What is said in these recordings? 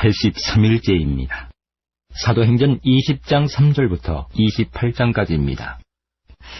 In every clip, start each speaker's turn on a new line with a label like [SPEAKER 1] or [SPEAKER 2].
[SPEAKER 1] 83일째입니다. 사도행전 20장 3절부터 28장까지입니다.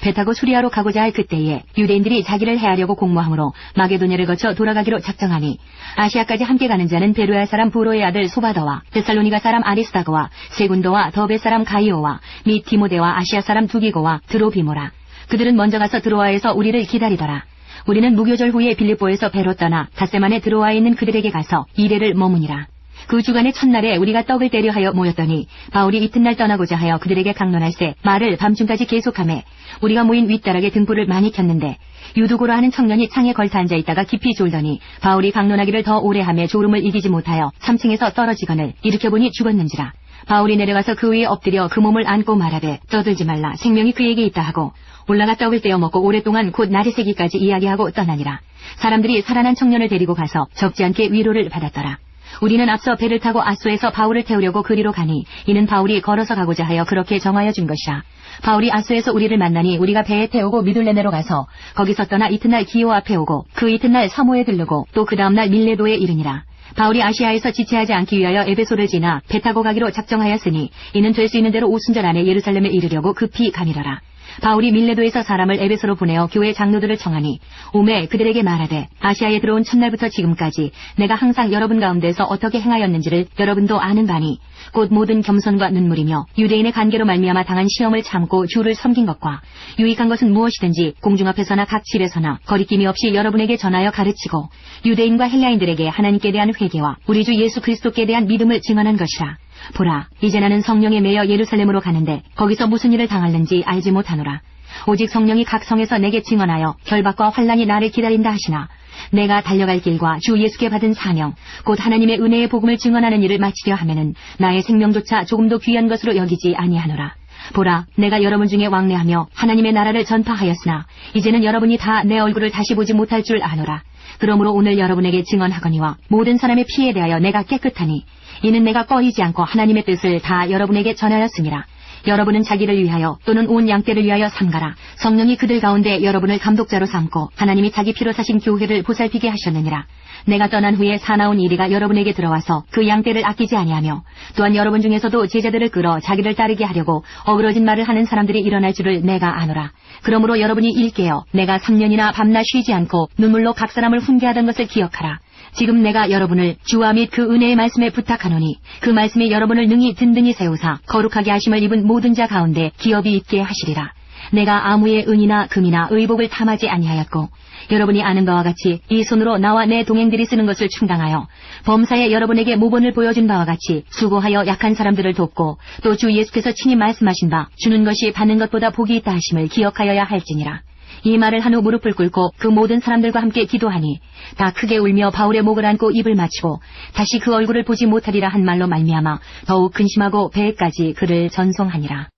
[SPEAKER 2] 배 타고 수리아로 가고자 할 그때에 유대인들이 자기를 해하려고 공모함으로 마게도냐를 거쳐 돌아가기로 작정하니 아시아까지 함께 가는 자는 베로야 사람 부로의 아들 소바더와 데살로니가 사람 아리스다고와 세군도와 더베 사람 가이오와 및 디모데와 아시아 사람 두기고와 드로비모라. 그들은 먼저 가서 드로아에서 우리를 기다리더라. 우리는 무교절 후에 빌립보에서 배로 떠나 닷새 만에 드로아에 있는 그들에게 가서 이레를 머무니라. 그 주간의 첫날에 우리가 떡을 때려 하여 모였더니 바울이 이튿날 떠나고자 하여 그들에게 강론할세 말을 밤중까지 계속하매 우리가 모인 윗다락에 등불을 많이 켰는데 유두고라 하는 청년이 창에 걸터 앉아있다가 깊이 졸더니 바울이 강론하기를 더 오래 하며 졸음을 이기지 못하여 3층에서 떨어지거늘 일으켜보니 죽었는지라. 바울이 내려가서 그 위에 엎드려 그 몸을 안고 말하되 떠들지 말라 생명이 그에게 있다 하고 올라가 떡을 떼어 먹고 오랫동안 곧 날이 새기까지 이야기하고 떠나니라. 사람들이 살아난 청년을 데리고 가서 적지 않게 위로를 받았더라. 우리는 앞서 배를 타고 아소에서 바울을 태우려고 그리로 가니 이는 바울이 걸어서 가고자 하여 그렇게 정하여 준 것이라. 바울이 아소에서 우리를 만나니 우리가 배에 태우고 미둘레네로 가서 거기서 떠나 이튿날 기오 앞에 오고 그 이튿날 사모에 들르고 또 그 다음날 밀레도에 이르니라. 바울이 아시아에서 지체하지 않기 위하여 에베소를 지나 배 타고 가기로 작정하였으니 이는 될 수 있는 대로 오순절 안에 예루살렘에 이르려고 급히 가미러라. 바울이 밀레도에서 사람을 에베소로 보내어 교회 장로들을 청하니 오매 그들에게 말하되 아시아에 들어온 첫날부터 지금까지 내가 항상 여러분 가운데서 어떻게 행하였는지를 여러분도 아는 바니 곧 모든 겸손과 눈물이며 유대인의 관계로 말미암아 당한 시험을 참고 주를 섬긴 것과 유익한 것은 무엇이든지 공중 앞에서나 각 집에서나 거리낌이 없이 여러분에게 전하여 가르치고 유대인과 헬라인들에게 하나님께 대한 회개와 우리 주 예수 그리스도께 대한 믿음을 증언한 것이라. 보라, 이제 나는 성령에 매여 예루살렘으로 가는데 거기서 무슨 일을 당할는지 알지 못하노라. 오직 성령이 각 성에서 내게 증언하여 결박과 환난이 나를 기다린다 하시나 내가 달려갈 길과 주 예수께 받은 사명 곧 하나님의 은혜의 복음을 증언하는 일을 마치려 하면은 나의 생명조차 조금도 귀한 것으로 여기지 아니하노라. 보라, 내가 여러분 중에 왕래하며 하나님의 나라를 전파하였으나 이제는 여러분이 다 내 얼굴을 다시 보지 못할 줄 아노라. 그러므로 오늘 여러분에게 증언하거니와 모든 사람의 피에 대하여 내가 깨끗하니 이는 내가 꺼리지 않고 하나님의 뜻을 다 여러분에게 전하였습니다. 여러분은 자기를 위하여 또는 온 양떼를 위하여 삼가라. 성령이 그들 가운데 여러분을 감독자로 삼고 하나님이 자기 피로 사신 교회를 보살피게 하셨느니라. 내가 떠난 후에 사나운 이리가 여러분에게 들어와서 그 양떼를 아끼지 아니하며 또한 여러분 중에서도 제자들을 끌어 자기를 따르게 하려고 어그러진 말을 하는 사람들이 일어날 줄을 내가 아노라. 그러므로 여러분이 일깨어 내가 3년이나 밤낮 쉬지 않고 눈물로 각 사람을 훈계하던 것을 기억하라. 지금 내가 여러분을 주와 및 그 은혜의 말씀에 부탁하노니 그 말씀이 여러분을 능히 든든히 세우사 거룩하게 하심을 입은 모든 자 가운데 기업이 있게 하시리라. 내가 아무의 은이나 금이나 의복을 탐하지 아니하였고 여러분이 아는 바와 같이 이 손으로 나와 내 동행들이 쓰는 것을 충당하여 범사에 여러분에게 모본을 보여준 바와 같이 수고하여 약한 사람들을 돕고 또 주 예수께서 친히 말씀하신 바 주는 것이 받는 것보다 복이 있다 하심을 기억하여야 할지니라. 이 말을 한 후 무릎을 꿇고 그 모든 사람들과 함께 기도하니 다 크게 울며 바울의 목을 안고 입을 맞추고 다시 그 얼굴을 보지 못하리라 한 말로 말미암아 더욱 근심하고 배에까지 그를 전송하니라.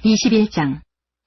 [SPEAKER 2] 21장.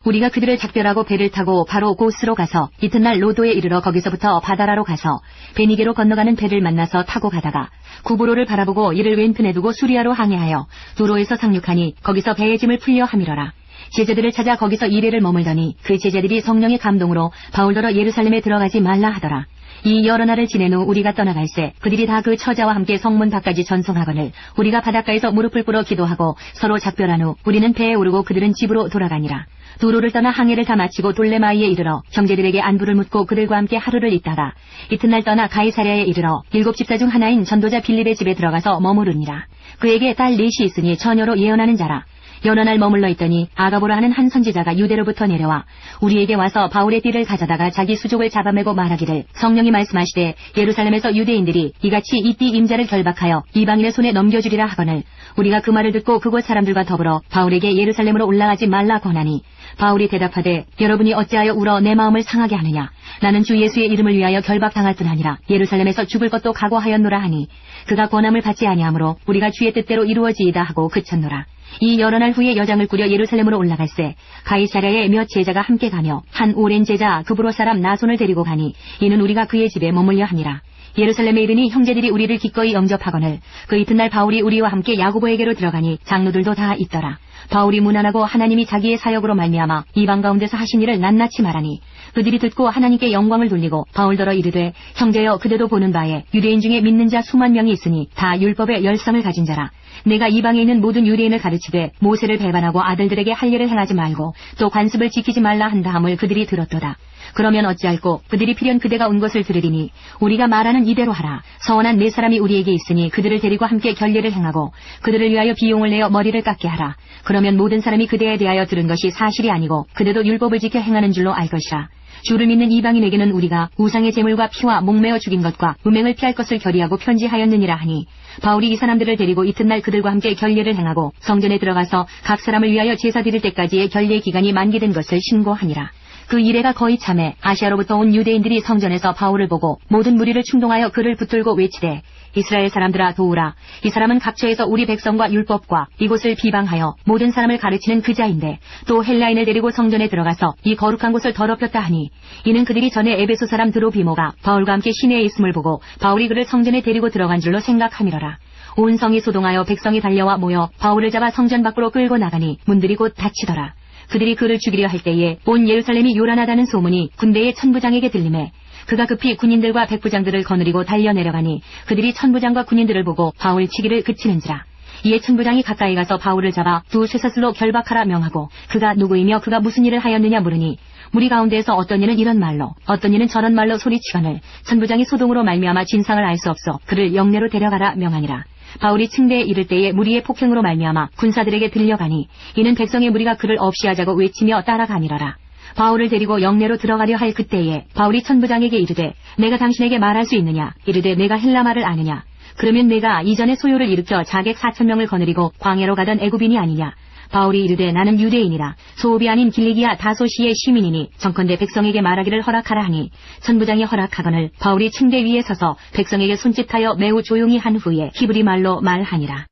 [SPEAKER 2] 우리가 그들을 작별하고 배를 타고 바로 고스로 가서 이튿날 로도에 이르러 거기서부터 바다라로 가서 베니게로 건너가는 배를 만나서 타고 가다가 구브로를 바라보고 이를 왼편에 두고 수리아로 항해하여 두로에서 상륙하니 거기서 배의 짐을 풀려 함이러라. 제자들을 찾아 거기서 이레를 머물더니 그 제자들이 성령의 감동으로 바울더러 예루살렘에 들어가지 말라 하더라. 이 여러 날을 지낸 후 우리가 떠나갈새 그들이 다 그 처자와 함께 성문 밖까지 전송하거늘 우리가 바닷가에서 무릎을 꿇어 기도하고 서로 작별한 후 우리는 배에 오르고 그들은 집으로 돌아가니라. 두로를 떠나 항해를 다 마치고 돌레마이에 이르러 형제들에게 안부를 묻고 그들과 함께 하루를 있다가 이튿날 떠나 가이사랴에 이르러 7 집사 중 하나인 전도자 빌립의 집에 들어가서 머무르니라. 그에게 딸 넷이 있으니 처녀로 예언하는 자라. 여러 날 머물러 있더니 아가보라 하는 한 선지자가 유대로부터 내려와 우리에게 와서 바울의 띠를 가져다가 자기 수족을 잡아매고 말하기를 성령이 말씀하시되 예루살렘에서 유대인들이 이같이 이 띠 임자를 결박하여 이방인의 손에 넘겨주리라 하거늘 우리가 그 말을 듣고 그곳 사람들과 더불어 바울에게 예루살렘으로 올라가지 말라 권하니 바울이 대답하되 여러분이 어찌하여 울어 내 마음을 상하게 하느냐. 나는 주 예수의 이름을 위하여 결박당할 뿐 아니라 예루살렘에서 죽을 것도 각오하였노라 하니 그가 권함을 받지 아니하므로 우리가 주의 뜻대로 이루어지이다 하고 그쳤노라. 이 여러 날 후에 여장을 꾸려 예루살렘으로 올라갈새 가이사랴에 몇 제자가 함께 가며 한 오랜 제자 그브로 사람 나손을 데리고 가니 이는 우리가 그의 집에 머물려 함이라. 예루살렘에 이르니 형제들이 우리를 기꺼이 영접하거늘 그 이튿날 바울이 우리와 함께 야고보에게로 들어가니 장로들도 다 있더라. 바울이 무난하고 하나님이 자기의 사역으로 말미암아 이방 가운데서 하신 일을 낱낱이 말하니 그들이 듣고 하나님께 영광을 돌리고 바울더러 이르되 형제여 그대도 보는 바에 유대인 중에 믿는 자 수만 명이 있으니 다 율법의 열성을 가진 자라. 내가 이방에 있는 모든 유대인을 가르치되 모세를 배반하고 아들들에게 할례를 행하지 말고 또 관습을 지키지 말라 한다함을 그들이 들었도다. 그러면 어찌할꼬 그들이 필연 그대가 온 것을 들으리니 우리가 말하는 이대로 하라. 서원한 네 사람이 우리에게 있으니 그들을 데리고 함께 결례를 행하고 그들을 위하여 비용을 내어 머리를 깎게 하라. 그러면 모든 사람이 그대에 대하여 들은 것이 사실이 아니고 그대도 율법을 지켜 행하는 줄로 알 것이라. 주를 믿는 이방인에게는 우리가 우상의 제물과 피와 목매어 죽인 것과 음행을 피할 것을 결의하고 편지하였느니라 하니 바울이 이 사람들을 데리고 이튿날 그들과 함께 결례를 행하고 성전에 들어가서 각 사람을 위하여 제사 드릴 때까지의 결례 기간이 만기된 것을 신고하니라. 그 이래가 거의 참에 아시아로부터 온 유대인들이 성전에서 바울을 보고 모든 무리를 충동하여 그를 붙들고 외치되 이스라엘 사람들아 도우라. 이 사람은 각처에서 우리 백성과 율법과 이곳을 비방하여 모든 사람을 가르치는 그자인데 또 헬라인을 데리고 성전에 들어가서 이 거룩한 곳을 더럽혔다 하니 이는 그들이 전에 에베소 사람 드로비모가 바울과 함께 시내에 있음을 보고 바울이 그를 성전에 데리고 들어간 줄로 생각함이러라. 온 성이 소동하여 백성이 달려와 모여 바울을 잡아 성전 밖으로 끌고 나가니 문들이 곧 닫히더라. 그들이 그를 죽이려 할 때에 온 예루살렘이 요란하다는 소문이 군대의 천부장에게 들리매 그가 급히 군인들과 백부장들을 거느리고 달려 내려가니 그들이 천부장과 군인들을 보고 바울 치기를 그치는지라. 이에 천부장이 가까이 가서 바울을 잡아 두 쇠사슬로 결박하라 명하고 그가 누구이며 그가 무슨 일을 하였느냐 물으니 무리 가운데에서 어떤 이는 이런 말로 어떤 이는 저런 말로 소리치거늘 천부장이 소동으로 말미암아 진상을 알 수 없어 그를 영내로 데려가라 명하니라. 바울이 층대에 이를 때에 무리의 폭행으로 말미암아 군사들에게 들려가니 이는 백성의 무리가 그를 없이 하자고 외치며 따라가니라라. 바울을 데리고 영내로 들어가려 할 그때에 바울이 천부장에게 이르되 내가 당신에게 말할 수 있느냐. 이르되 내가 헬라말을 아느냐. 그러면 내가 이전에 소요를 일으켜 자객 4,000명을 거느리고 광야로 가던 애굽인이 아니냐. 바울이 이르되 나는 유대인이라 소읍이 아닌 길리기아 다소시의 시민이니 정컨대 백성에게 말하기를 허락하라 하니 천부장이 허락하거늘 바울이 층대 위에 서서 백성에게 손짓하여 매우 조용히 한 후에 히브리 말로 말하니라.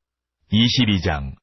[SPEAKER 3] 22장.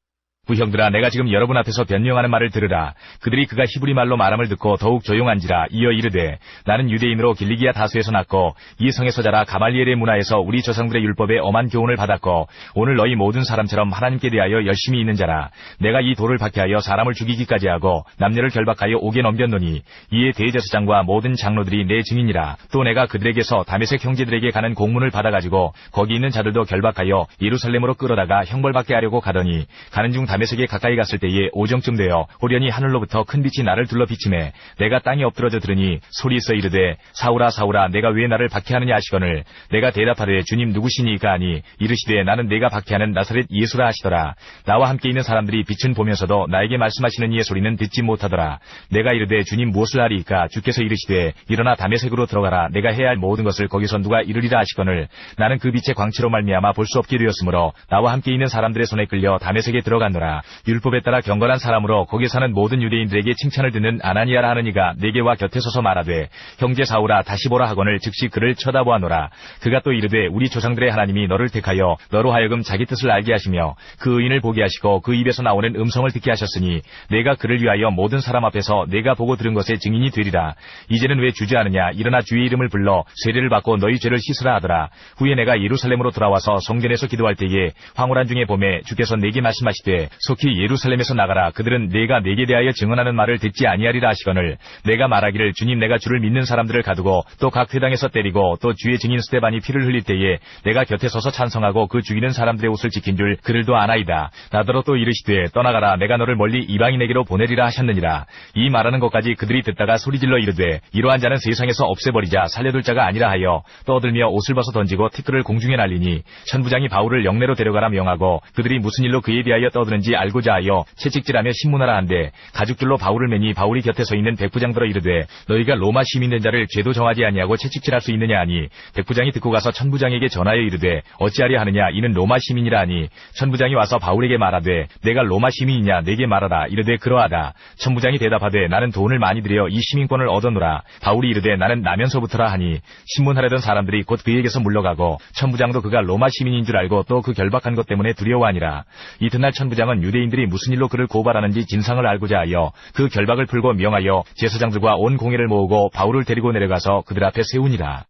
[SPEAKER 3] 부형들아 내가 지금 여러분 앞에서 변명하는 말을 들으라. 그들이 그가 히브리 말로 말함을 듣고 더욱 조용한지라. 이어 이르되 나는 유대인으로 길리기아 다소에서 났고 이 성에서 자라 가말리엘의 문화에서 우리 조상들의 율법에 엄한 교훈을 받았고 오늘 너희 모든 사람처럼 하나님께 대하여 열심히 있는 자라. 내가 이 돌을 박해하여 사람을 죽이기까지 하고 남녀를 결박하여 옥에 넘겼노니 이에 대제사장과 모든 장로들이 내 증인이라. 또 내가 그들에게서 다메섹 형제들에게 가는 공문을 받아가지고 거기 있는 자들도 결박하여 예루살렘으로 끌어다가 형벌받게 하려고 가더니 가는 중 다메섹에 가까이 갔을 때에 오정쯤 되어 호련히 하늘로부터 큰 빛이 나를 둘러 비치매 내가 땅에 엎드러져 들으니 소리 있어 이르되 사울아 사울아 내가 왜 나를 박해하느냐 하시거늘 내가 대답하되 주님 누구시니까 하니 이르시되 나는 내가 박해하는 나사렛 예수라 하시더라. 나와 함께 있는 사람들이 빛은 보면서도 나에게 말씀하시는 이의 소리는 듣지 못하더라. 내가 이르되 주님 무엇을 하리이까. 주께서 이르시되 일어나 다메섹으로 들어가라. 내가 해야 할 모든 것을 거기서 누가 이르리라 하시거늘 나는 그 빛의 광채로 말미암아 볼 수 없게 되었으므로 나와 함께 있는 사람들의 손에 끌려 다메섹에 들어갔노라. 율법에 따라 경건한 사람으로 거기 사는 모든 유대인들에게 칭찬을 듣는 아나니아라 하는 이가 내게 와 곁에 서서 말하되 형제 사울아 다시 보라 하거늘 즉시 그를 쳐다보아노라. 그가 또 이르되 우리 조상들의 하나님이 너를 택하여 너로 하여금 자기 뜻을 알게 하시며 그 의인을 보게 하시고 그 입에서 나오는 음성을 듣게 하셨으니 내가 그를 위하여 모든 사람 앞에서 내가 보고 들은 것의 증인이 되리라. 이제는 왜 주저하느냐. 일어나 주의 이름을 불러 세례를 받고 너희 죄를 씻으라 하더라. 후에 내가 예루살렘으로 돌아와서 성전에서 기도할 때에 황홀한 중에 봄에 주께서 내게 말씀하시되 속히 예루살렘에서 나가라. 그들은 내가 내게 대하여 증언하는 말을 듣지 아니하리라 하시거늘 내가 말하기를 주님 내가 주를 믿는 사람들을 가두고 또 각 회당에서 때리고 또 주의 증인 스데반이 피를 흘릴 때에 내가 곁에 서서 찬성하고 그 죽이는 사람들의 옷을 지킨 줄 그들도 아나이다. 나더러 또 이르시되 떠나가라. 내가 너를 멀리 이방인에게로 보내리라 하셨느니라. 이 말하는 것까지 그들이 듣다가 소리질러 이르되 이러한 자는 세상에서 없애버리자 살려둘 자가 아니라 하여 떠들며 옷을 벗어 던지고 티끌을 공중에 날리니 천부장이 바울을 영내로 데려가라 명하고 그들이 무슨 일로 그에 대하여 떠드는지 알고자 하여 채찍질하며 신문하라 한데 가죽줄로 바울을 매니 바울이 곁에 서 있는 백부장들어 이르되 너희가 로마 시민된 자를 죄도 정하지 아니하고 채찍질할 수 있느냐 하니 백부장이 듣고 가서 천부장에게 전하여 이르되 어찌하려 하느냐. 이는 로마 시민이라 하니 천부장이 와서 바울에게 말하되 내가 로마 시민이냐 내게 말하라. 이르되 그러하다. 천부장이 대답하되 나는 돈을 많이 들여 이 시민권을 얻어노라. 바울이 이르되 나는 나면서부터라 하니 신문하려던 사람들이 곧 그에게서 물러가고 천부장도 그가 로마 시민인 줄 알고 또 그 결박한 것 때문에 두려워하니라. 이튿날 천부장은 유대인들이 무슨 일로 그를 고발하는지 진상을 알고자 하여 그 결박을 풀고 명하여 제사장들과 온 공회를 모으고 바울을 데리고 내려가서 그들 앞에 세우니라.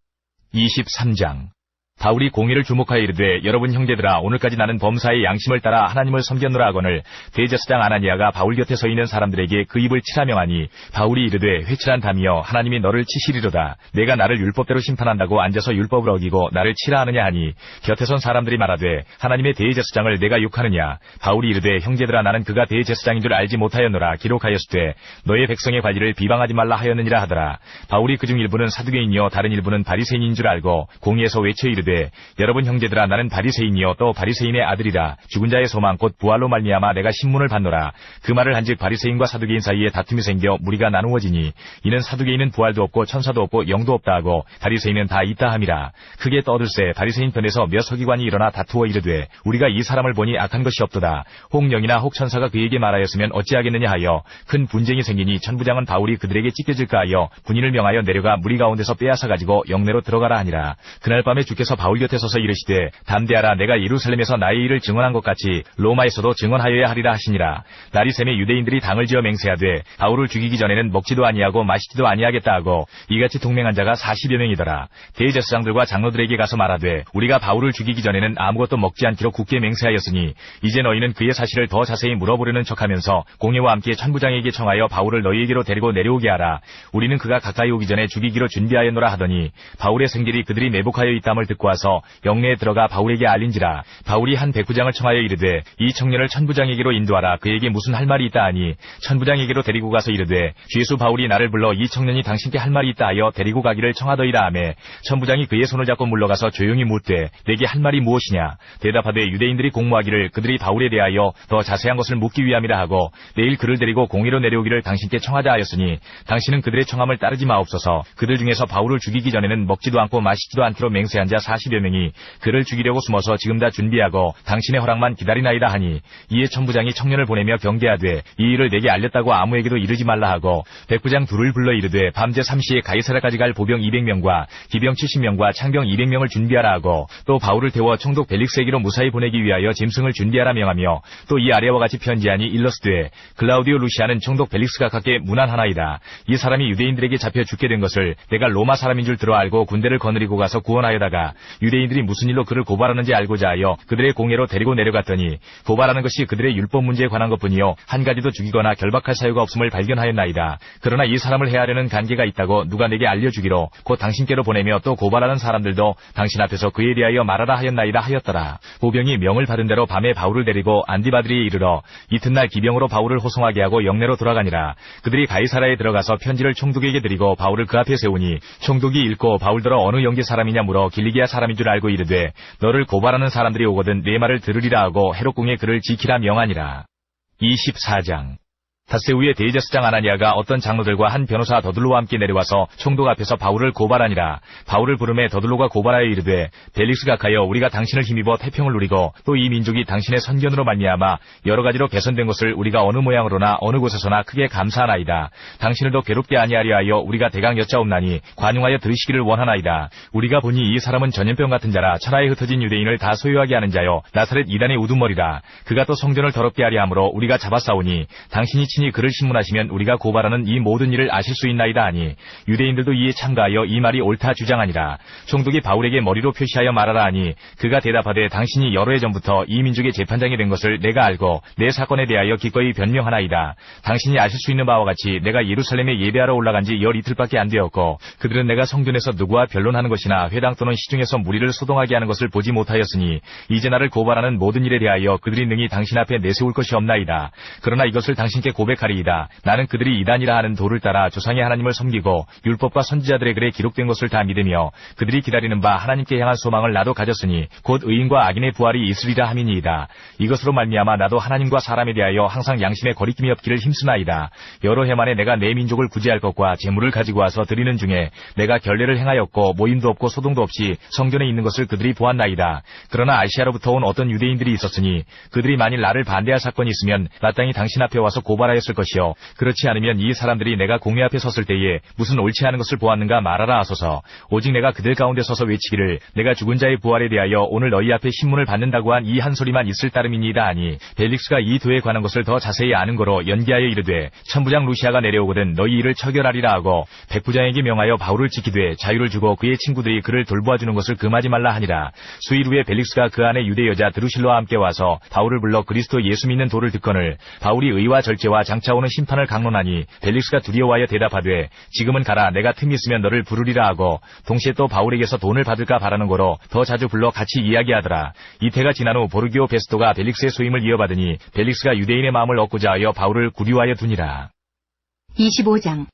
[SPEAKER 3] 23장. 바울이 공의를 주목하여 이르되 여러분 형제들아 오늘까지 나는 범사의 양심을 따라 하나님을 섬겼노라 하거늘 대제사장 아나니아가 바울 곁에 서 있는 사람들에게 그 입을 치라 명하니 바울이 이르되 회칠한 담이여 하나님이 너를 치시리로다. 내가 나를 율법대로 심판한다고 앉아서 율법을 어기고 나를 치라 하느냐 하니 곁에 선 사람들이 말하되 하나님의 대제사장을 내가 욕하느냐. 바울이 이르되 형제들아 나는 그가 대제사장인 줄 알지 못하였노라. 기록하였으되 너의 백성의 관리를 비방하지 말라 하였느니라 하더라. 바울이 그중 일부는 사두개인이요 다른 일부는 바리새인인 줄 알고 공의에서 외쳐 이르되 여러분 형제들아 나는 바리새인이요 또 바리새인의 아들이라. 죽은 자의 소망 곧 부활로 말미암아 내가 신문을 받노라. 그 말을 한즉 바리새인과 사두개인 사이에 다툼이 생겨 무리가 나누어지니 이는 사두개인은 부활도 없고 천사도 없고 영도 없다 하고 바리새인은 다 있다 함이라. 크게 떠들세 바리새인 편에서 몇 서기관이 일어나 다투어 이르되 우리가 이 사람을 보니 악한 것이 없도다. 혹 영이나 혹 천사가 그에게 말하였으면 어찌하겠느냐 하여 큰 분쟁이 생기니 천부장은 바울이 그들에게 찢겨질까 하여 군인을 명하여 내려가 무리 가운데서 빼앗아 가지고 영내로 들어가라 하니라. 그날 밤에 주께서 바울 곁에 서서 이르시되 담대하라. 내가 예루살렘에서 나의 일을 증언한 것 같이 로마에서도 증언하여야 하리라 하시니라. 날이 새매 유대인들이 당을 지어 맹세하되 바울을 죽이기 전에는 먹지도 아니하고 마시지도 아니하겠다 하고 이같이 동맹한 자가 40여 명이더라. 대제사장들과 장로들에게 가서 말하되 우리가 바울을 죽이기 전에는 아무것도 먹지 않기로 굳게 맹세하였으니 이제 너희는 그의 사실을 더 자세히 물어보려는 척하면서 공회와 함께 천부장에게 청하여 바울을 너희에게로 데리고 내려오게 하라. 우리는 그가 가까이 오기 전에 죽이기로 준비하였노라 하더니 바울의 생길이 그들이 매복하여 있다함을 듣고 와서 영내에 들어가 바울에게 알린지라. 바울이 한 백부장을 청하여 이르되 이 청년을 천부장에게로 인도하라. 그에게 무슨 할 말이 있다 하니 천부장에게로 데리고 가서 이르되 죄수 바울이 나를 불러 이 청년이 당신께 할 말이 있다 하여 데리고 가기를 청하더이다 하매 천부장이 그의 손을 잡고 물러가서 조용히 묻되 내게 할 말이 무엇이냐. 대답하되 유대인들이 공모하기를 그들이 바울에 대하여 더 자세한 것을 묻기 위함이라 하고 내일 그를 데리고 공의로 내려오기를 당신께 청하자 하였으니 당신은 그들의 청함을 따르지 마옵소서. 그들 중에서 바울을 죽이기 전에는 먹지도 않고 마시지도 않기로 맹세한 자 40여 명이 그를 죽이려고 숨어서 지금 다 준비하고 당신의 허락만 기다리나이다 하니 이에 천부장이 청년을 보내며 경계하되 이 일을 내게 알렸다고 아무에게도 이르지 말라 하고 백부장 둘을 불러 이르되 밤새 3시에 가이사랴까지 갈 보병 200명과 기병 70명과 창병 200명을 준비하라 하고 또 바울을 태워 총독 벨릭스에게로 무사히 보내기 위하여 짐승을 준비하라 명하며 또 이 아래와 같이 편지하니 일러스되 글라우디오 루시아는 총독 벨릭스가 갖게 무난하나이다. 이 사람이 유대인들에게 잡혀 죽게 된 것을 내가 로마 사람인 줄 들어 알고 군대를 거느리고 가서 구원하여다가 유대인들이 무슨 일로 그를 고발하는지 알고자 하여 그들의 공회로 데리고 내려갔더니 고발하는 것이 그들의 율법 문제에 관한 것뿐이요 한 가지도 죽이거나 결박할 사유가 없음을 발견하였나이다. 그러나 이 사람을 해하려는 관계가 있다고 누가 내게 알려주기로 곧 당신께로 보내며 또 고발하는 사람들도 당신 앞에서 그에 대하여 말하라 하였나이다 하였더라. 보병이 명을 받은 대로 밤에 바울을 데리고 안디바드리에 이르러 이튿날 기병으로 바울을 호송하게 하고 영내로 돌아가니라. 그들이 가이사라에 들어가서 편지를 총독에게 드리고 바울을 그 앞에 세우니 총독이 읽고 바울더러 어느 영계 사람이냐 물어 길리기아 사람인 줄 알고 이르되 너를 고발하는 사람들이 오거든 내 말을 들으리라 하고 헤롯궁에 그를 지키라 명하니라. 24장 닷새 후에 대제사장 아나니아가 어떤 장로들과 한 변호사 더둘로와 함께 내려와서 총독 앞에서 바울을 고발하니라. 바울을 부르매 더둘로가 고발하여 이르되 벨릭스 각하여 우리가 당신을 힘입어 태평을 누리고 또 이 민족이 당신의 선견으로 말미암아 여러 가지로 개선된 것을 우리가 어느 모양으로나 어느 곳에서나 크게 감사하나이다. 당신을 더 괴롭게 아니하려 하여 우리가 대강 여짜옵나니 관용하여 들으시기를 원하나이다. 우리가 보니 이 사람은 전염병 같은 자라 천하에 흩어진 유대인을 다 소유하게 하는 자요 나사렛 이단의 우두머리라. 그가 또 성전을 더럽게 하려 함으로 우리가 잡아싸우니 당신이 친히 그를 신문하시면 우리가 고발하는 이 모든 일을 아실 수 있나이다 하니 유대인들도 이에 참가하여 이 말이 옳다 주장하니라. 총독이 바울에게 머리로 표시하여 말하라 하니 그가 대답하되 당신이 여러 해 전부터 이 민족의 재판장이 된 것을 내가 알고 내 사건에 대하여 기꺼이 변명하나이다. 당신이 아실 수 있는 바와 같이 내가 예루살렘에 예배하러 올라간 지 열 이틀밖에 안 되었고 그들은 내가 성전에서 누구와 변론하는 것이나 회당 또는 시중에서 무리를 소동하게 하는 것을 보지 못하였으니 이제 나를 고발하는 모든 일에 대하여 그들이 능히 당신 앞에 내세울 것이 없나이다. 그러나 이것을 당신께 고백하리이다. 나는 그들이 이단이라 하는 도를 따라 조상의 하나님을 섬기고 율법과 선지자들의 글에 기록된 것을 다 믿으며 그들이 기다리는 바 하나님께 향한 소망을 나도 가졌으니 곧 의인과 악인의 부활이 있으리라 함이니이다. 이것으로 말미암아 나도 하나님과 사람에 대하여 항상 양심에 거리낌이 없기를 힘쓰나이다. 여러 해 만에 내가 내 민족을 구제할 것과 재물을 가지고 와서 드리는 중에 내가 결례를 행하였고 모임도 없고 소동도 없이 성전에 있는 것을 그들이 보았나이다. 그러나 아시아로부터 온 어떤 유대인들이 있었으니 그들이 만일 나를 반대할 사건이 있으면 마땅히 당신 앞에 와서 고발하여 하였을 것이요 그렇지 않으면 이 사람들이 내가 공회 앞에 섰을 때에 무슨 옳지 않은 것을 보았는가 말하라 하소서. 오직 내가 그들 가운데 서서 외치기를 내가 죽은 자의 부활에 대하여 오늘 너희 앞에 신문을 받는다고 한 이 한 소리만 있을 따름이니이다 하니 벨릭스가 이 도에 관한 것을 더 자세히 아는 거로 연기하여 이르되 천부장 루시아가 내려오거든 너희 일을 처결하리라 하고 백부장에게 명하여 바울을 지키되 자유를 주고 그의 친구들이 그를 돌보아주는 것을 금하지 말라 하니라. 수일 후에 벨릭스가 그 안에 유대 여자 드루실로와 함께 와서 바울을 불러 그리스도 예수 믿는 도를 듣거늘 바울이 의와 절제와 장차 오는 심판을 강론하니 벨릭스가 두려워하여 대답하되 지금은 가라 내가 틈이 있으면 너를 부르리라 하고 동시에 또 바울에게서 돈을 받을까 바라는 거로 더 자주 불러 같이 이야기하더라. 이태가 지난 후 보르기오 베스토가 벨릭스의 소임을 이어받으니 벨릭스가 유대인의 마음을 얻고자 하여 바울을 구류하여 두니라.
[SPEAKER 2] 25장.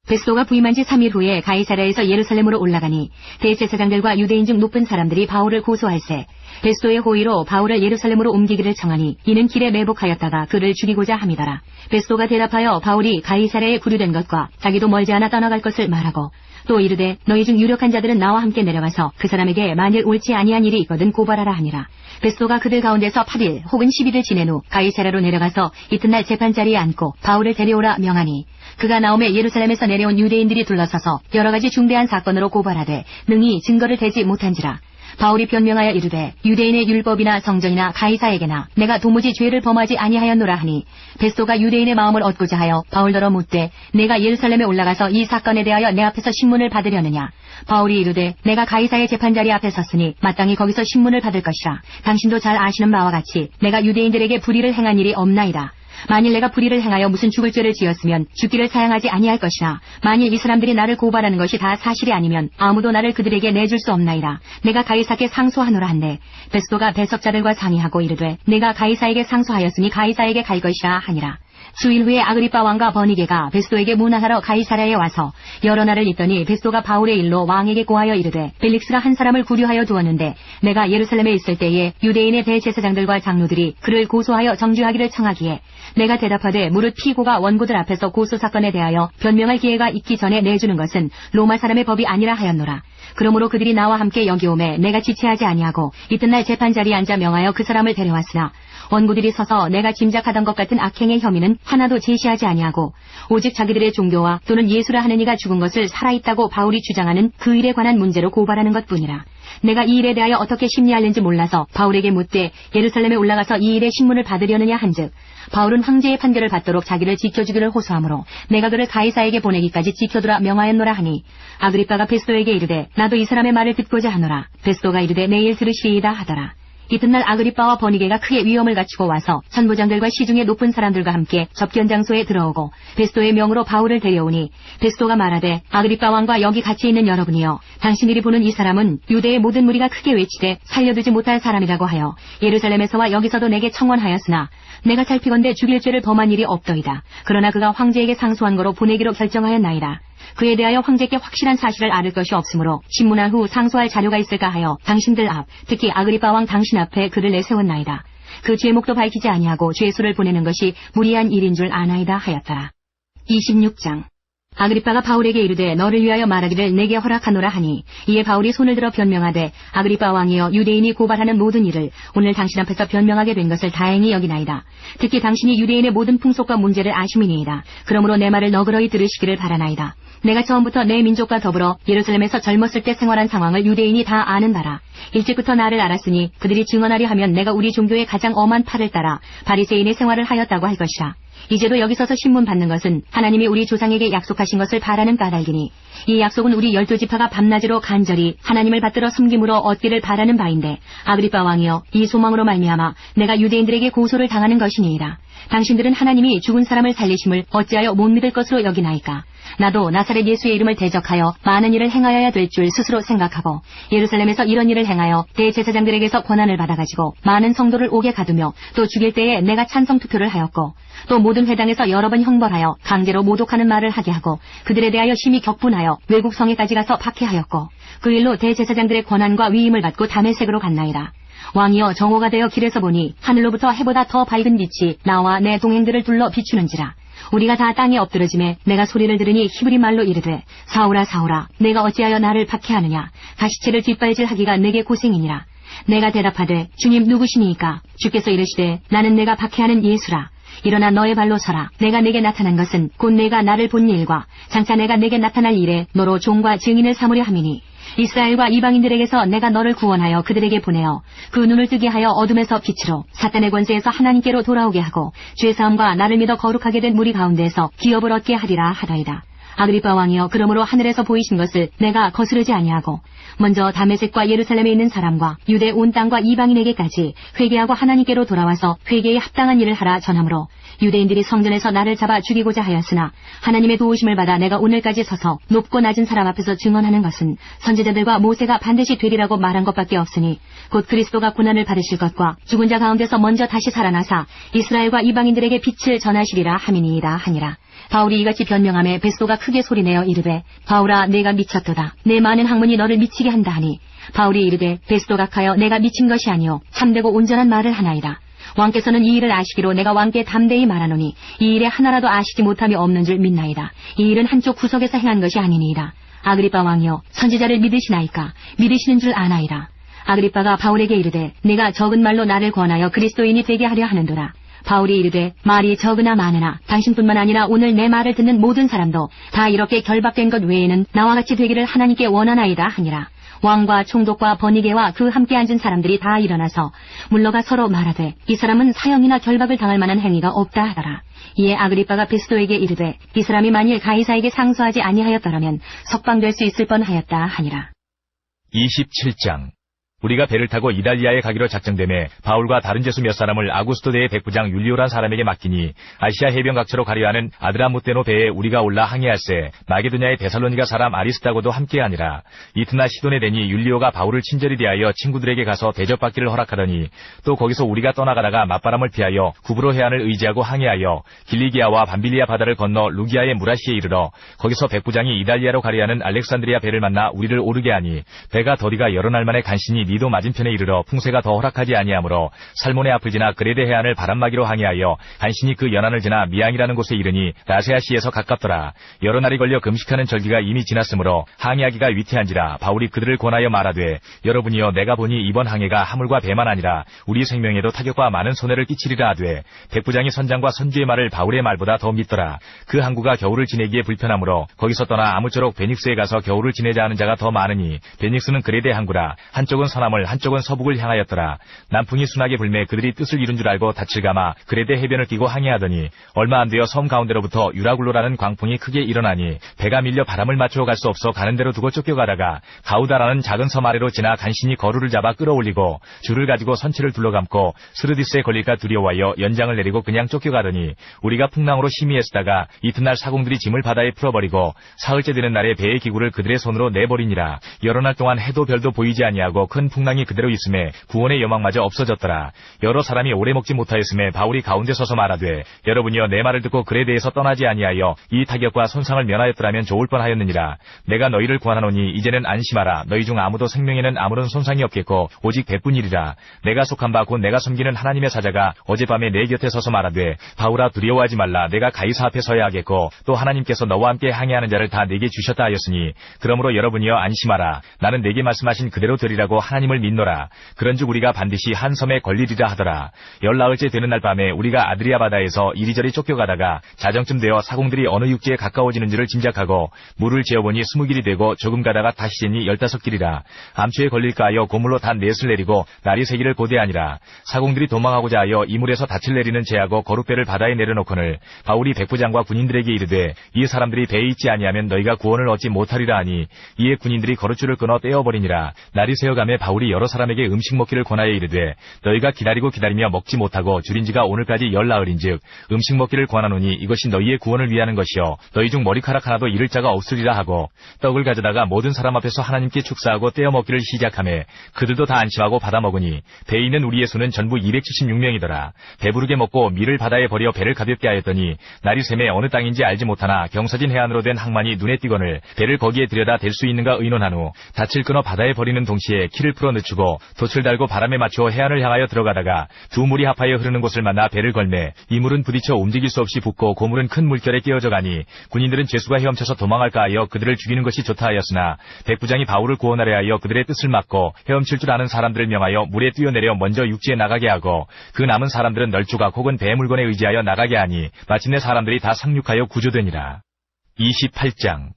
[SPEAKER 2] 베스토가 부임한 지 3일 후에 가이사랴에서 예루살렘으로 올라가니 대제사장들과 유대인 중 높은 사람들이 바울을 고소할세 베스토의 호의로 바울을 예루살렘으로 옮기기를 청하니 이는 길에 매복하였다가 그를 죽이고자 함이더라. 베스토가 대답하여 바울이 가이사랴에 구류된 것과 자기도 멀지 않아 떠나갈 것을 말하고 또 이르되 너희 중 유력한 자들은 나와 함께 내려가서 그 사람에게 만일 옳지 아니한 일이 있거든 고발하라 하니라. 베스토가 그들 가운데서 8일 혹은 10일을 지낸 후 가이사랴로 내려가서 이튿날 재판자리에 앉고 바울을 데려오라 명하니 그가 나오매 예루살렘에서 내려온 유대인들이 둘러서서 여러 가지 중대한 사건으로 고발하되 능히 증거를 대지 못한지라. 바울이 변명하여 이르되 유대인의 율법이나 성전이나 가이사에게나 내가 도무지 죄를 범하지 아니하였노라 하니 베스토가 유대인의 마음을 얻고자 하여 바울더러 묻되 내가 예루살렘에 올라가서 이 사건에 대하여 내 앞에서 신문을 받으려느냐. 바울이 이르되 내가 가이사의 재판자리 앞에 섰으니 마땅히 거기서 신문을 받을 것이라. 당신도 잘 아시는 바와 같이 내가 유대인들에게 불의를 행한 일이 없나이다. 만일 내가 불의를 행하여 무슨 죽을 죄를 지었으면 죽기를 사양하지 아니할 것이나 만일 이 사람들이 나를 고발하는 것이 다 사실이 아니면 아무도 나를 그들에게 내줄 수 없나이다. 내가 가이사께 상소하노라 한데 베스토가 배석자들과 상의하고 이르되 내가 가이사에게 상소하였으니 가이사에게 갈 것이라 하니라. 수일 후에 아그리빠 왕과 버니게가 베스토에게 문안하러 가이사랴에 와서 여러 날을 있더니 베스토가 바울의 일로 왕에게 고하여 이르되 벨릭스가 한 사람을 구류하여 두었는데 내가 예루살렘에 있을 때에 유대인의 대제사장들과 장로들이 그를 고소하여 정죄하기를 청하기에 내가 대답하되 무릇 피고가 원고들 앞에서 고소사건에 대하여 변명할 기회가 있기 전에 내주는 것은 로마 사람의 법이 아니라 하였노라. 그러므로 그들이 나와 함께 여기 오매 내가 지체하지 아니하고 이튿날 재판자리에 앉아 명하여 그 사람을 데려왔으나 원고들이 서서 내가 짐작하던 것 같은 악행의 혐의는 하나도 제시하지 아니하고 오직 자기들의 종교와 또는 예수라 하는 이가 죽은 것을 살아있다고 바울이 주장하는 그 일에 관한 문제로 고발하는 것뿐이라. 내가 이 일에 대하여 어떻게 심리하는지 몰라서 바울에게 묻되 예루살렘에 올라가서 이 일의 신문을 받으려느냐 한즉 바울은 황제의 판결을 받도록 자기를 지켜주기를 호소하므로 내가 그를 가이사에게 보내기까지 지켜두라 명하였노라 하니 아그리빠가 베스토에게 이르되 나도 이 사람의 말을 듣고자 하노라. 베스토가 이르되 내일 들으시리이다 하더라. 이튿날 아그리빠와 버니게가 크게 위험을 갖추고 와서 천부장들과 시중의 높은 사람들과 함께 접견 장소에 들어오고 베스토의 명으로 바울을 데려오니 베스토가 말하되 아그리빠 왕과 여기 같이 있는 여러분이여 당신들이 보는 이 사람은 유대의 모든 무리가 크게 외치되 살려두지 못할 사람이라고 하여 예루살렘에서와 여기서도 내게 청원하였으나 내가 살피건대 죽일 죄를 범한 일이 없더이다. 그러나 그가 황제에게 상소한 거로 보내기로 결정하였나이다. 그에 대하여 황제께 확실한 사실을 알을 것이 없으므로 신문한 후 상소할 자료가 있을까 하여 당신들 앞 특히 아그리빠 왕 당신 앞에 그를 내세웠나이다. 그 죄목도 밝히지 아니하고 죄수를 보내는 것이 무리한 일인 줄 아나이다 하였더라. 26장. 아그리빠가 바울에게 이르되 너를 위하여 말하기를 내게 허락하노라 하니 이에 바울이 손을 들어 변명하되 아그리빠 왕이여 유대인이 고발하는 모든 일을 오늘 당신 앞에서 변명하게 된 것을 다행히 여기나이다. 특히 당신이 유대인의 모든 풍속과 문제를 아심이니이다. 그러므로 내 말을 너그러이 들으시기를 바라나이다. 내가 처음부터 내 민족과 더불어 예루살렘에서 젊었을 때 생활한 상황을 유대인이 다 아는 바라. 일찍부터 나를 알았으니 그들이 증언하려 하면 내가 우리 종교의 가장 엄한 팔을 따라 바리새인의 생활을 하였다고 할 것이라. 이제도 여기 서서 신문 받는 것은 하나님이 우리 조상에게 약속하신 것을 바라는 까닭이니 이 약속은 우리 12지파가 밤낮으로 간절히 하나님을 받들어 섬김으로 얻기를 바라는 바인데 아그리빠 왕이여 이 소망으로 말미암아 내가 유대인들에게 고소를 당하는 것이니이다. 당신들은 하나님이 죽은 사람을 살리심을 어찌하여 못 믿을 것으로 여기나이까. 나도 나사렛 예수의 이름을 대적하여 많은 일을 행하여야 될 줄 스스로 생각하고 예루살렘에서 이런 일을 행하여 대제사장들에게서 권한을 받아가지고 많은 성도를 옥에 가두며 또 죽일 때에 내가 찬성 투표를 하였고 또 모든 회당에서 여러 번 형벌하여 강제로 모독하는 말을 하게 하고 그들에 대하여 심히 격분하여 외국 성에까지 가서 박해하였고 그 일로 대제사장들의 권한과 위임을 받고 다메섹으로 갔나이다. 왕이여 정오가 되어 길에서 보니 하늘로부터 해보다 더 밝은 빛이 나와 내 동행들을 둘러 비추는지라. 우리가 다 땅에 엎드러짐에 내가 소리를 들으니 히브리 말로 이르되 사울아 사울아 내가 어찌하여 나를 박해하느냐. 가시체를 뒷발질하기가 내게 고생이니라. 내가 대답하되 주님 누구시니이까. 주께서 이르시되 나는 내가 박해하는 예수라. 일어나 너의 발로 서라. 내가 내게 나타난 것은 곧 내가 나를 본 일과 장차 내가 내게 나타날 일에 너로 종과 증인을 삼으려 함이니 이스라엘과 이방인들에게서 내가 너를 구원하여 그들에게 보내어 그 눈을 뜨게 하여 어둠에서 빛으로 사탄의 권세에서 하나님께로 돌아오게 하고 죄사함과 나를 믿어 거룩하게 된 무리 가운데에서 기업을 얻게 하리라 하더이다. 아그리빠 왕이여, 그러므로 하늘에서 보이신 것을 내가 거스르지 아니하고 먼저 다메섹과 예루살렘에 있는 사람과 유대 온 땅과 이방인에게까지 회개하고 하나님께로 돌아와서 회개에 합당한 일을 하라 전하므로 유대인들이 성전에서 나를 잡아 죽이고자 하였으나 하나님의 도우심을 받아 내가 오늘까지 서서 높고 낮은 사람 앞에서 증언하는 것은 선지자들과 모세가 반드시 되리라고 말한 것밖에 없으니 곧 그리스도가 고난을 받으실 것과 죽은 자 가운데서 먼저 다시 살아나사 이스라엘과 이방인들에게 빛을 전하시리라 함이니이다 하니라. 바울이 이같이 변명하며 베스도가 크게 소리내어 이르되 바울아, 내가 미쳤도다. 내 많은 학문이 너를 미치게 한다 하니 바울이 이르되 베스도가 하여 내가 미친 것이 아니요 참되고 온전한 말을 하나이다. 왕께서는 이 일을 아시기로 내가 왕께 담대히 말하노니 이 일에 하나라도 아시지 못함이 없는 줄 믿나이다. 이 일은 한쪽 구석에서 행한 것이 아니니이다. 아그리빠 왕이여, 선지자를 믿으시나이까? 믿으시는 줄 아나이다. 아그리빠가 바울에게 이르되 내가 적은 말로 나를 권하여 그리스도인이 되게 하려 하는도라. 바울이 이르되 말이 적으나 많으나 당신뿐만 아니라 오늘 내 말을 듣는 모든 사람도 다 이렇게 결박된 것 외에는 나와 같이 되기를 하나님께 원하나이다 하니라. 왕과 총독과 번이게와 그 함께 앉은 사람들이 다 일어나서 물러가 서로 말하되 이 사람은 사형이나 결박을 당할 만한 행위가 없다 하더라. 이에 아그리빠가 베스도에게 이르되 이 사람이 만일 가이사에게 상소하지 아니하였더라면 석방될 수 있을 뻔하였다 하니라.
[SPEAKER 3] 27장. 우리가 배를 타고 이달리아에 가기로 작정되매 바울과 다른 제수 몇 사람을 아구스토대의 백부장 율리오란 사람에게 맡기니 아시아 해변 각처로 가려 하는 아드라무테노 배에 우리가 올라 항해할세 마게도냐의 데살로니가 사람 아리스다고도 함께하니라. 이튿날 시돈에 되니 율리오가 바울을 친절히 대하여 친구들에게 가서 대접받기를 허락하더니 또 거기서 우리가 떠나가다가 맞바람을 피하여 구브로 해안을 의지하고 항해하여 길리기아와 밤빌리아 바다를 건너 루기아의 무라시에 이르러 거기서 백부장이 이달리아로 가려 하는 알렉산드리아 배를 만나 우리를 오르게 하니 배가 더디가 여러 날 만에 간신히 니도 맞은편에 이르러 풍세가 더 허락하지 아니하므로 살몬의 앞을 지나 그레데 해안을 바람막이로 항해하여 간신히 그 연안을 지나 미앙이라는 곳에 이르니 라세아시에서 가깝더라. 여러 날이 걸려 금식하는 절기가 이미 지났으므로 항해하기가 위태한지라 바울이 그들을 권하여 말하되 여러분이여, 내가 보니 이번 항해가 하물과 배만 아니라 우리 생명에도 타격과 많은 손해를 끼치리라 하되 백부장이 선장과 선주의 말을 바울의 말보다 더 믿더라. 그 항구가 겨울을 지내기에 불편하므로 거기서 떠나 아무쪼록 베닉스에 가서 겨울을 지내자 하는 자가 더 많으니 베닉스는 그레데 항구라. 한쪽은 서남을 한쪽은 서북을 향하였더라. 남풍이 순하게 불매 그들이 뜻을 이룬 줄 알고 닻을 감아 그레데 해변을 끼고 항해하더니 얼마 안 되어 섬 가운데로부터 유라굴로라는 광풍이 크게 일어나니 배가 밀려 바람을 맞추어 갈 수 없어 가는 대로 두고 쫓겨가다가 가우다라는 작은 섬 아래로 지나 간신히 거루를 잡아 끌어올리고 줄을 가지고 선체를 둘러감고 스르디스에 걸릴까 두려워하여 연장을 내리고 그냥 쫓겨가더니 우리가 풍랑으로 심히 애쓰다가 이튿날 사공들이 짐을 바다에 풀어버리고 사흘째 되는 날에 배의 기구를 그들의 손으로 내버리니라. 여러 날 동안 해도 별도 보이지 아니하고 큰 풍랑이 그대로 있음에 구원의 여망마저 없어졌더라. 여러 사람이 오래 먹지 못하였음에 바울이 가운데 서서 말하되 여러분이여, 내 말을 듣고 그레데에서 떠나지 아니하여 이 타격과 손상을 면하였더라면 좋을 뻔하였느니라. 내가 너희를 구하노니 이제는 안심하라. 너희 중 아무도 생명에는 아무런 손상이 없겠고 오직 배뿐이리라. 내가 속한 바 곧 내가 섬기는 하나님의 사자가 어젯밤에 내 곁에 서서 말하되 바울아, 두려워하지 말라. 내가 가이사 앞에 서야 하겠고 또 하나님께서 너와 함께 항해하는 자를 다 내게 주셨다 하였으니 그러므로 여러분이여 안심하라. 나는 내게 말씀하신 그대로 되리라고 하나님을 믿노라. 그런즉 우리가 반드시 한 섬에 걸리리라 하더라. 열나흘째 되는 날 밤에 우리가 아드리아 바다에서 이리저리 쫓겨가다가 자정쯤 되어 사공들이 어느 육지에 가까워지는지를 짐작하고 물을 재어보니 20길이 되고 조금 가다가 다시 재니 15길이라. 암초에 걸릴까 하여 고물로 단 넷을 내리고 날이 새기를 고대하니라. 사공들이 도망하고자 하여 이물에서 닻을 내리는 제하고 거룻배를 바다에 내려놓거늘 바울이 백부장과 군인들에게 이르되 이 사람들이 배에 있지 아니하면 너희가 구원을 얻지 못하리라 하니 이에 군인들이 거룻줄을 끊어 떼어버리니라. 날이 새어가매 바울이 여러 사람에게 음식 먹기를 권하여 이르되 너희가 기다리며 먹지 못하고 줄인지가 오늘까지 열나흘인즉 음식 먹기를 권하노니 이것이 너희의 구원을 위하는 것이요 너희 중 머리카락 하나도 잃을 자가 없으리라 하고 떡을 가져다가 모든 사람 앞에서 하나님께 축사하고 떼어 먹기를 시작하매 그들도 다 안심하고 받아 먹으니 배에 있는 우리의 수는 전부 276명이더라. 배부르게 먹고 밀을 바다에 버려 배를 가볍게 하였더니 날이 새매 어느 땅인지 알지 못하나 경사진 해안으로 된 항만이 눈에 띄거늘 배를 거기에 들여다 댈 수 있는가 의논한 후 닻을 끊어 바다에 버리는 동시에 키를 풀어 늦추고 돛을 달고 바람에 맞추어 해안을 향하여 들어가다가 두 물이 합하여 흐르는 곳을 만나 배를 걸매 이 물은 부딪혀 움직일 수 없이 붓고 고물은 큰 물결에 깨어져 가니 군인들은 죄수가 헤엄쳐서 도망할까 하여 그들을 죽이는 것이 좋다 하였으나 백부장이 바울을 구원하려 하여 그들의 뜻을 막고 헤엄칠 줄 아는 사람들을 명하여 물에 뛰어내려 먼저 육지에 나가게 하고 그 남은 사람들은 널조각 혹은 배 물건에 의지하여 나가게 하니 마침내 사람들이 다 상륙하여 구조되니라. 28장.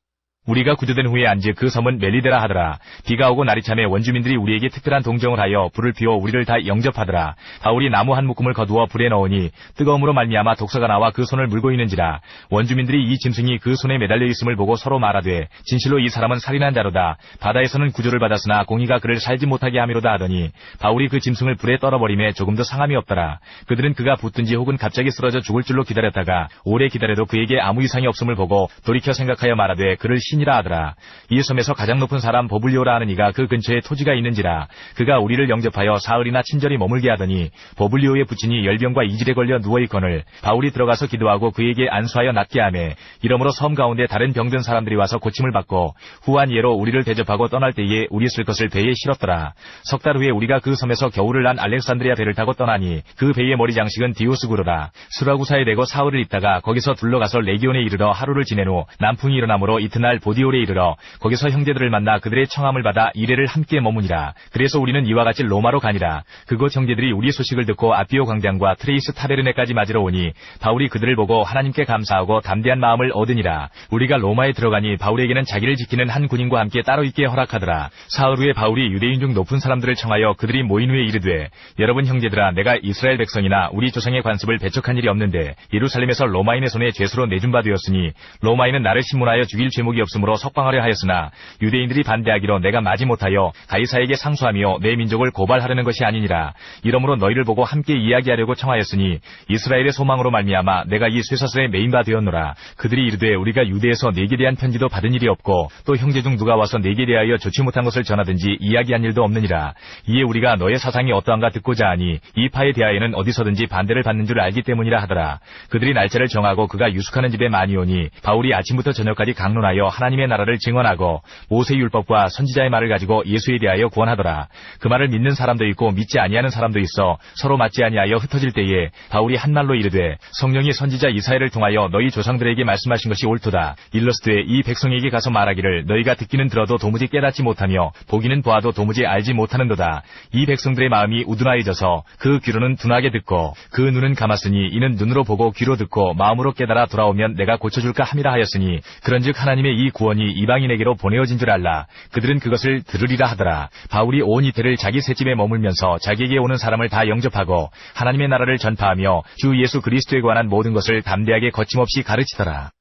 [SPEAKER 3] 우리가 구조된 후에 안지 그 섬은 멜리데라 하더라. 비가 오고 날이 참에 원주민들이 우리에게 특별한 동정을 하여 불을 피워 우리를 다 영접하더라. 바울이 나무 한 묶음을 거두어 불에 넣으니 뜨거움으로 말미암아 독사가 나와 그 손을 물고 있는지라. 원주민들이 이 짐승이 그 손에 매달려 있음을 보고 서로 말하되 진실로 이 사람은 살인한 자로다. 바다에서는 구조를 받았으나 공의가 그를 살지 못하게 하미로다 하더니 바울이 그 짐승을 불에 떨어버림에 조금도 상함이 없더라. 그들은 그가 붙든지 혹은 갑자기 쓰러져 죽을 줄로 기다렸다가 오래 기다려도 그에게 아무 이상이 없음을 보고 돌이켜 생각하여 말하되 그를 신이라 하더라. 이 섬에서 가장 높은 사람 버블리오라 하는 이가 그 근처에 토지가 있는지라. 그가 우리를 영접하여 사흘이나 친절히 머물게 하더니 버블리오의 부친이 열병과 이질에 걸려 누워있거늘 바울이 들어가서 기도하고 그에게 안수하여 낫게 하매 이러므로 섬 가운데 다른 병든 사람들이 와서 고침을 받고 후한 예로 우리를 대접하고 떠날 때에 우리 쓸 것을 배에 실었더라. 석 달 후에 우리가 그 섬에서 겨울을 난 알렉산드리아 배를 타고 떠나니 그 배의 머리 장식은 디오스구로라. 수라구사에 대고 사흘을 있다가 거기서 둘러가서 레기온에 이르러 하루를 지낸 후 남풍이 일어나므로 이튿날 보디올에 이르러 거기서 형제들을 만나 그들의 청함을 받아 이레를 함께 머무니라. 그래서 우리는 이와 같이 로마로 가니라. 그곳 형제들이 우리 소식을 듣고 아피오 광장과 트레이스 타베르네까지 맞으러 오니 바울이 그들을 보고 하나님께 감사하고 담대한 마음을 얻으니라. 우리가 로마에 들어가니 바울에게는 자기를 지키는 한 군인과 함께 따로 있게 허락하더라. 사흘 후에 바울이 유대인 중 높은 사람들을 청하여 그들이 모인 후에 이르되 여러분 형제들아, 내가 이스라엘 백성이나 우리 조상의 관습을 배척한 일이 없는데 예루살렘에서 로마인의 손에 죄수로 내준 바 되었으니 로마인은 나를 신문하여 죽일 죄목이 없으므로 석방하려 하였으나 유대인들이 반대하기로 내가 마지못하여 가이사에게 상소하며 내 민족을 고발하려는 것이 아니니라. 이러므로 너희를 보고 함께 이야기하려고 청하였으니 이스라엘의 소망으로 말미암아 내가 이 쇠사슬에 메인 바 되었노라. 그들이 이르되 우리가 유대에서 네게 대한 편지도 받은 일이 없고 또 형제 중 누가 와서 네게 대하여 좋지 못한 것을 전하든지 이야기한 일도 없느니라. 이에 우리가 너의 사상이 어떠한가 듣고자 하니 이 파에 대하여는 어디서든지 반대를 받는 줄 알기 때문이라 하더라. 그들이 날짜를 정하고 그가 유숙하는 집에 많이 오니 바울이 아침부터 저녁까지 강론하여 하나님의 나라를 증언하고 모세의 율법과 선지자의 말을 가지고 예수에 대하여 구원하더라. 그 말을 믿는 사람도 있고 믿지 아니하는 사람도 있어 서로 맞지 아니하여 흩어질 때에 바울이 한 말로 이르되 성령이 선지자 이사야를 통하여 너희 조상들에게 말씀하신 것이 옳도다. 일러스되 이 백성에게 가서 말하기를 너희가 듣기는 들어도 도무지 깨닫지 못하며 보기는 보아도 도무지 알지 못하는도다. 이 백성들의 마음이 우둔하여져서 그 귀로는 둔하게 듣고 그 눈은 감았으니 이는 눈으로 보고 귀로 듣고 마음으로 깨달아 돌아오면 내가 고쳐줄까 함이라 하였으니 그런즉 하나님의 이 구원이 이방인에게로 보내어진 줄 알라. 그들은 그것을 들으리라 하더라. 바울이 온 이태를 자기 셋집에 머물면서 자기에게 오는 사람을 다 영접하고 하나님의 나라를 전파하며 주 예수 그리스도에 관한 모든 것을 담대하게 거침없이 가르치더라.